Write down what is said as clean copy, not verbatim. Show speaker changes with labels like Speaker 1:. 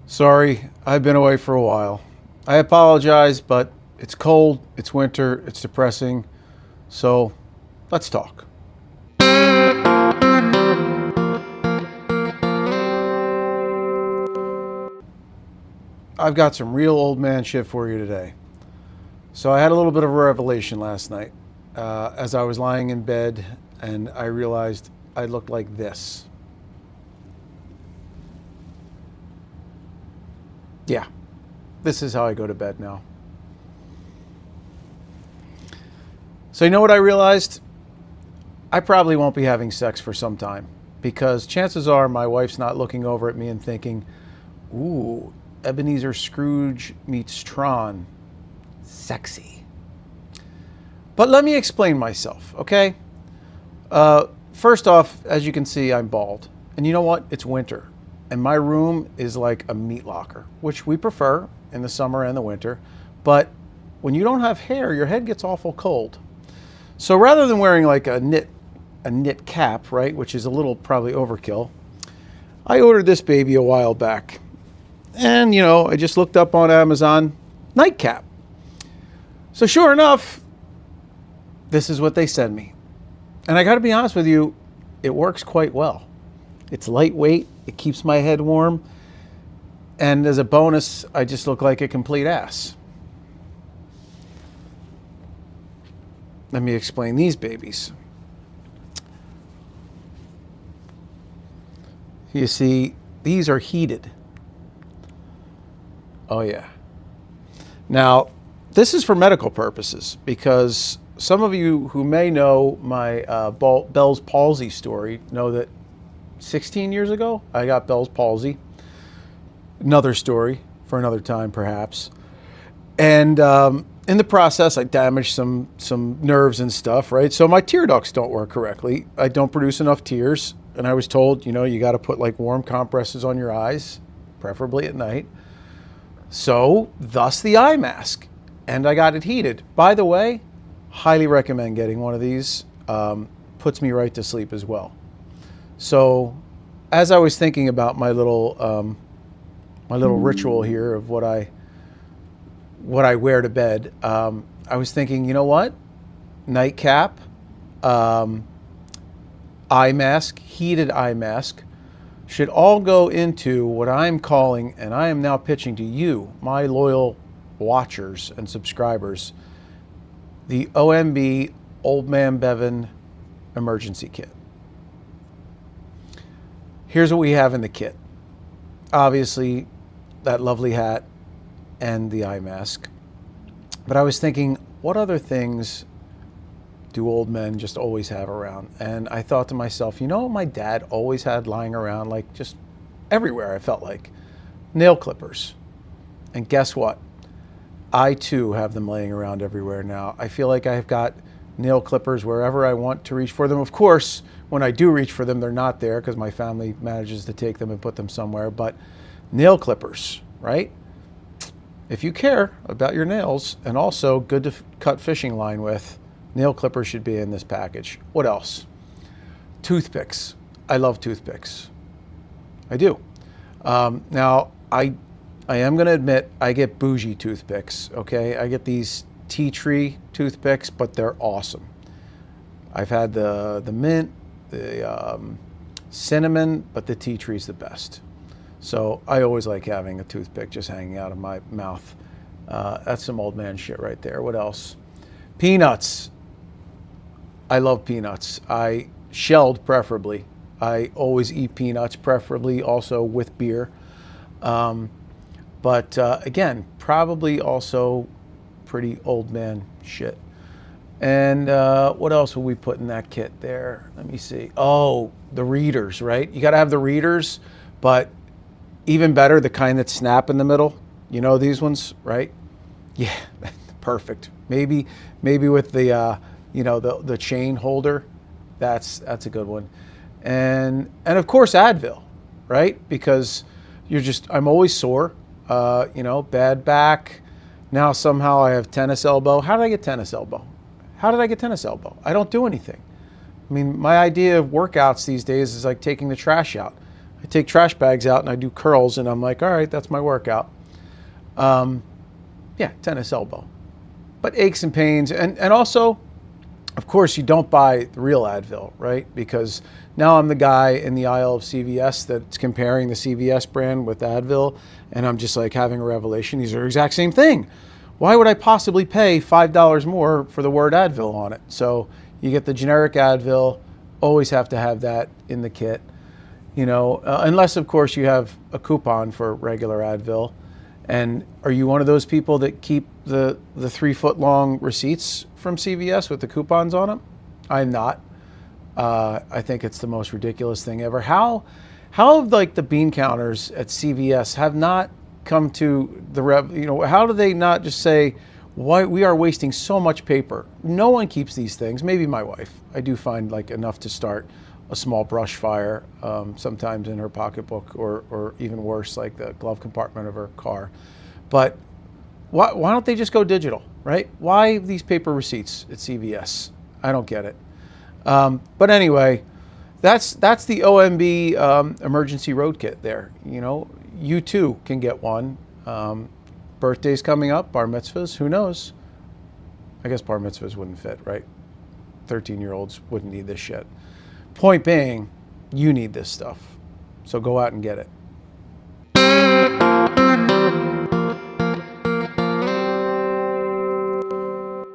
Speaker 1: Sorry, I've been away for a while. I apologize, but it's cold, it's winter, it's depressing. So let's talk. I've got some real old man shit for you today. So I had a little bit of a revelation last night as I was lying in bed and I realized I looked like this. Yeah, this is how I go to bed now. So you know what I realized? I probably won't be having sex for some time because chances are my wife's not looking over at me and thinking, ooh, Ebenezer Scrooge meets Tron. Sexy. But let me explain myself, okay? First off, as you can see, I'm bald. And you know what? It's winter. And my room is like a meat locker, which we prefer in the summer and the winter. But when you don't have hair, your head gets awful cold. So rather than wearing like a knit cap, right, which is a little probably overkill, I ordered this baby a while back. And, I just looked up on Amazon, nightcap. So sure enough, this is what they send me. And I got to be honest with you, it works quite well. It's lightweight, it keeps my head warm, and as a bonus, I just look like a complete ass. Let me explain these babies. You see, these are heated. Oh yeah. Now, this is for medical purposes because some of you who may know my Bell's palsy story know that 16 years ago, I got Bell's palsy. Another story for another time, perhaps. And in the process, I damaged some nerves and stuff, right? So my tear ducts don't work correctly. I don't produce enough tears. And I was told, you got to put like warm compresses on your eyes, preferably at night. So thus the eye mask. And I got it heated. By the way, highly recommend getting one of these. Puts me right to sleep as well. So as I was thinking about my little ritual here of what I wear to bed, I was thinking, you know what? Nightcap, eye mask, heated eye mask, should all go into what I'm calling, and I am now pitching to you, my loyal watchers and subscribers, the OMB Old Man Bevan Emergency Kit. Here's what we have in the kit. Obviously, that lovely hat and the eye mask. But I was thinking, what other things do old men just always have around? And I thought to myself, my dad always had lying around, like just everywhere, I felt like. Nail clippers. And guess what? I too have them laying around everywhere now. I feel like I've got nail clippers wherever I want to reach for them. Of course, when I do reach for them, they're not there because my family manages to take them and put them somewhere. But nail clippers, right? If you care about your nails and also good to cut fishing line with, nail clippers should be in this package. What else? Toothpicks. I love toothpicks. I do. Now, I am going to admit I get bougie toothpicks, okay? I get these tea tree toothpicks, but they're awesome. I've had the mint, the cinnamon, but the tea tree's the best. So I always like having a toothpick just hanging out of my mouth. That's some old man shit right there. What else? Peanuts. I love peanuts. Shelled preferably. I always eat peanuts, preferably also with beer. But again, probably also pretty old man shit. And what else will we put in that kit there? Let me see. Oh, the readers, right? You got to have the readers, but even better, the kind that snap in the middle. You know these ones, right? Yeah, perfect. Maybe with the the chain holder. That's a good one. And of course Advil, right? Because I'm always sore. Bad back. Now somehow I have tennis elbow. How did I get tennis elbow? I don't do anything. I mean, my idea of workouts these days is like taking the trash out. I I take trash bags out and I do curls, and I'm like, all right, that's my workout. Yeah, tennis elbow. But aches and pains, and also, of course, you don't buy the real Advil, right? Because now I'm the guy in the aisle of CVS that's comparing the CVS brand with Advil, and I'm just like having a revelation. These are the exact same thing. Why would I possibly pay $5 more for the word Advil on it? So you get the generic Advil, always have to have that in the kit, unless, of course, you have a coupon for regular Advil. And are you one of those people that keep the 3-foot-long receipts from CVS with the coupons on them? I'm not. I think it's the most ridiculous thing ever. How like the bean counters at CVS have not come to how do they not just say, why we are wasting so much paper? No one keeps these things. Maybe my wife. I do find like enough to start a small brush fire, sometimes in her pocketbook, or even worse, like the glove compartment of her car. But why don't they just go digital, right? Why these paper receipts at CVS? I don't get it. But anyway, that's the OMB emergency road kit there. You too can get one. Birthdays coming up, bar mitzvahs, who knows? I guess bar mitzvahs wouldn't fit, right? 13-year-olds wouldn't need this shit. Point being, you need this stuff. So go out and get it.